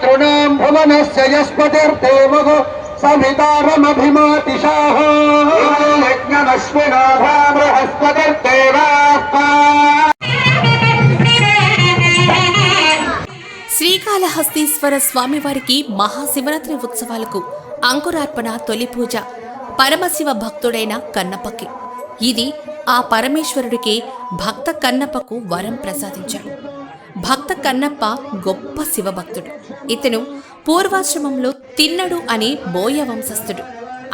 तृणां भुवनस्य यस्पतिर्देवः सवितारमभिमातिशाः यज्ञमश्विनो बृहस्पतिर्देवाः। శ్రీకాళహస్తీశ్వర స్వామివారికి మహాశివరాత్రి ఉత్సవాలకు అంకురార్పణ తొలి పూజ పరమశివ భక్తుడైన కన్నప్పకి. ఇది ఆ పరమేశ్వరుడికి భక్త కన్నప్పకు వరం ప్రసాదించాడు. భక్త కన్నప్ప గొప్ప శివభక్తుడు. ఇతను పూర్వాశ్రమంలో తిన్నడు అనే బోయ వంశస్థుడు.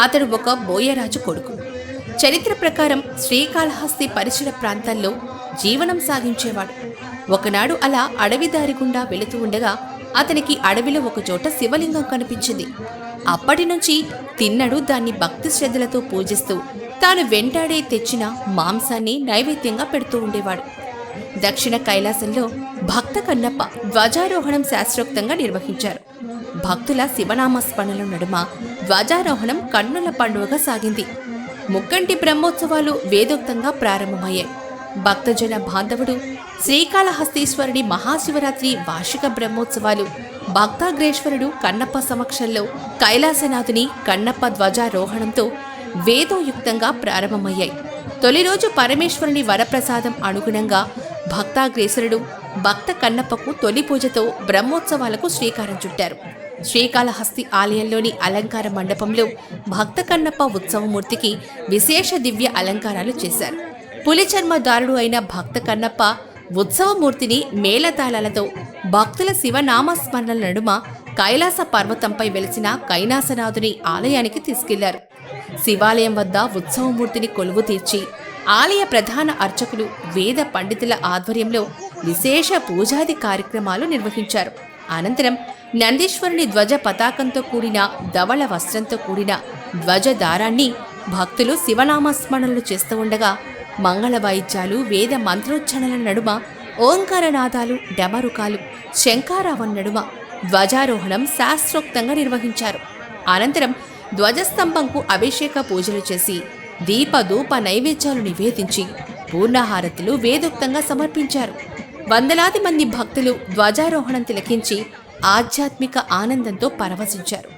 అతడు ఒక బోయరాజు కొడుకు. చరిత్ర ప్రకారం శ్రీకాళహస్తి పరిసర ప్రాంతాల్లో జీవనం సాగించేవాడు. ఒకనాడు అలా అడవి దారి గుండా వెళుతూ ఉండగా అతనికి అడవిలో ఒకచోట శివలింగం కనిపించింది. అప్పటి నుంచి తిన్నడు దాన్ని భక్తి శ్రద్ధలతో పూజిస్తూ తాను వెంటాడే తెచ్చిన మాంసాన్ని నైవేద్యంగా పెడుతూ ఉండేవాడు. దక్షిణ కైలాసంలో భక్త కన్నప్ప ధ్వజారోహణం శాస్త్రోక్తంగా నిర్వహించారు. భక్తుల శివనామస్మరణల నడుమ ధ్వజారోహణం కన్నుల పండుగగా సాగింది. ముక్కంటి బ్రహ్మోత్సవాలు వేదోక్తంగా ప్రారంభమయ్యాయి. భక్తజన బాంధవుడు శ్రీకాళహస్తీశ్వరుడి మహాశివరాత్రి వార్షిక బ్రహ్మోత్సవాలు భక్తాగ్రేశ్వరుడు కన్నప్ప సమక్షంలో కైలాసనాథుని కన్నప్ప ధ్వజారోహణంతో వేదోయుక్తంగా ప్రారంభమయ్యాయి. తొలి రోజు పరమేశ్వరుని వరప్రసాదం అనుగుణంగా భక్తాగ్రేసరుడు భక్త కన్నప్పకు తొలి పూజతో బ్రహ్మోత్సవాలకు శ్రీకారం చుట్టారు. శ్రీకాళహస్తి ఆలయంలోని అలంకార మండపంలో భక్త కన్నప్ప ఉత్సవమూర్తికి విశేష దివ్య అలంకారాలు చేశారు. పులిచర్మదారుడు అయిన భక్త కన్నప్ప ఉత్సవమూర్తిని మేళతాళాలతో భక్తుల శివనామస్మరణల నడుమ కైలాస పర్వతంపై వెలిసిన కైలాసనాథుని ఆలయానికి తీసుకెళ్లారు. శివాలయం వద్ద ఉత్సవమూర్తిని కొలువు తీర్చి ఆలయ ప్రధాన అర్చకులు వేద పండితుల ఆధ్వర్యంలో విశేష పూజాది కార్యక్రమాలు నిర్వహించారు. అనంతరం నందీశ్వరుని ధ్వజ పతాకంతో కూడిన ధవళ వస్త్రంతో కూడిన ధ్వజదారాన్ని భక్తులు శివనామస్మరణలు చేస్తూ ఉండగా మంగళ వాయిద్యాలు వేద మంత్రోచ్చరణల నడుమ ఓంకారనాదాలు డమరుకాలు శంఖారావం నడుమ ధ్వజారోహణం శాస్త్రోక్తంగా నిర్వహించారు. అనంతరం ధ్వజస్తంభంకు అభిషేక పూజలు చేసి దీపధూప నైవేద్యాలు నివేదించి పూర్ణహారతులు వేదోక్తంగా సమర్పించారు. వందలాది మంది భక్తులు ధ్వజారోహణం తిలకించి ఆధ్యాత్మిక ఆనందంతో పరవశించారు.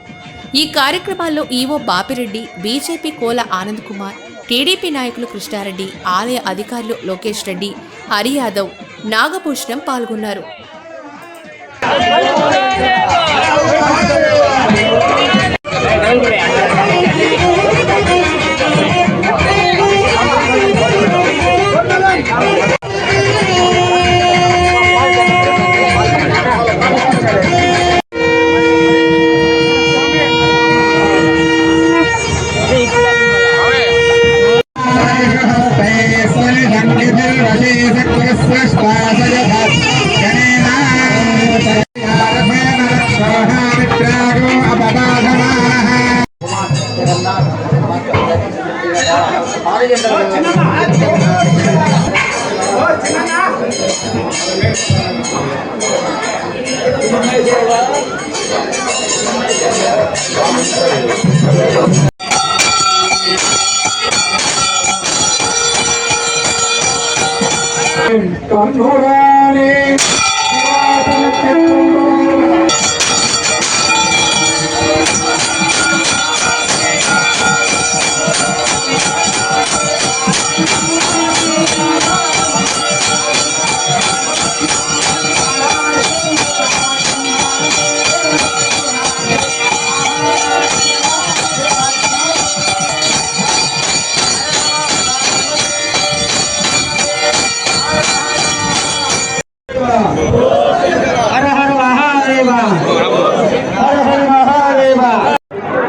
ఈ కార్యక్రమాల్లో ఈవో బాపిరెడ్డి, బీజేపీ కోల ఆనంద్ కుమార్, టీడీపీ నాయకులు కృష్ణారెడ్డి, ఆలయ అధికారులు లోకేష్ రెడ్డి, హరి యాదవ్, నాగభూషణం పాల్గొన్నారు.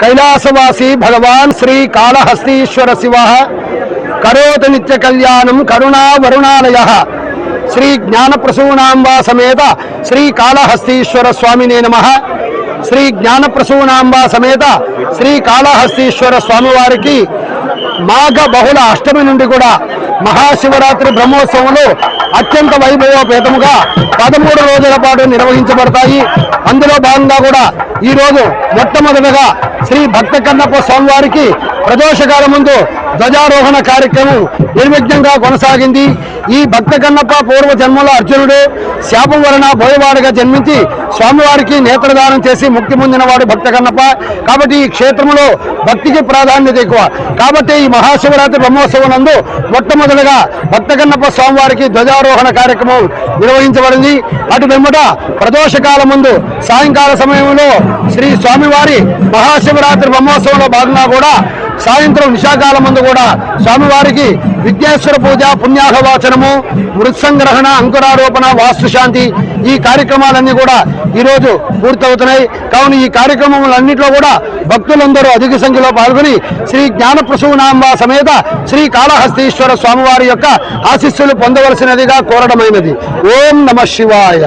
कैलासवासी भगवान श्री कालहस्तीश्वर शिव करोति नित्य कल्याणं करुणा वरुणालयः श्री ज्ञानप्रसूनांबा समेत श्री कालहस्तीश्वर स्वामिने नमः। श्री ज्ञानप्रसूनांबा समेत श्री कालहस्तीश्वर स्वामी वारिकी మాఘ బహుళ అష్టమి నుండి కూడా మహాశివరాత్రి బ్రహ్మోత్సవంలో అత్యంత వైభవోపేతముగా 13 రోజుల పాటు నిర్వహించబడతాయి. అందులో భాగంగా కూడా ఈ రోజు మొట్టమొదటగా శ్రీ భక్త కన్నప్ప స్వామివారికి ప్రదోషకాల ముందు ధ్వజారోహణ కార్యక్రమం నిర్విఘ్నంగా కొనసాగింది. ఈ భక్త కన్నప్ప పూర్వ జన్మలో అర్జునుడు శాపం వలన బోయవాడుగా జన్మించి స్వామివారికి నేత్రదానం చేసి ముక్తి పొందినవాడు భక్త కన్నప్ప. కాబట్టి ఈ క్షేత్రంలో భక్తికి ప్రాధాన్యత ఎక్కువ. కాబట్టి ఈ మహాశివరాత్రి బ్రహ్మోత్సవం నందు మొట్టమొదటిగా భక్త కన్నప్ప స్వామివారికి ధ్వజారోహణ కార్యక్రమం నిర్వహించబడింది. అటు వెంబట ప్రదోషకాల ముందు సాయంకాల సమయంలో శ్రీ స్వామివారి మహాశివరాత్రి బ్రహ్మోత్సవంలో భాగంగా కూడా సాయంత్రం నిశాకాలం ముందు కూడా స్వామివారికి విఘ్నేశ్వర పూజ, పుణ్యాహవాచనము, మృత్సంగ్రహణ, అంకురారోపణ, వాస్తుశాంతి ఈ కార్యక్రమాలన్నీ కూడా ఈరోజు పూర్తవుతున్నాయి. కావున ఈ కార్యక్రమములన్నింటిలో కూడా భక్తులందరూ అధిక సంఖ్యలో పాల్గొని శ్రీ జ్ఞానప్రసూనాంబ సమేత శ్రీ కాళహస్తీశ్వర స్వామివారి యొక్క ఆశీస్సులు పొందవలసినదిగా కోరడమైనది. ఓం నమః శివాయ.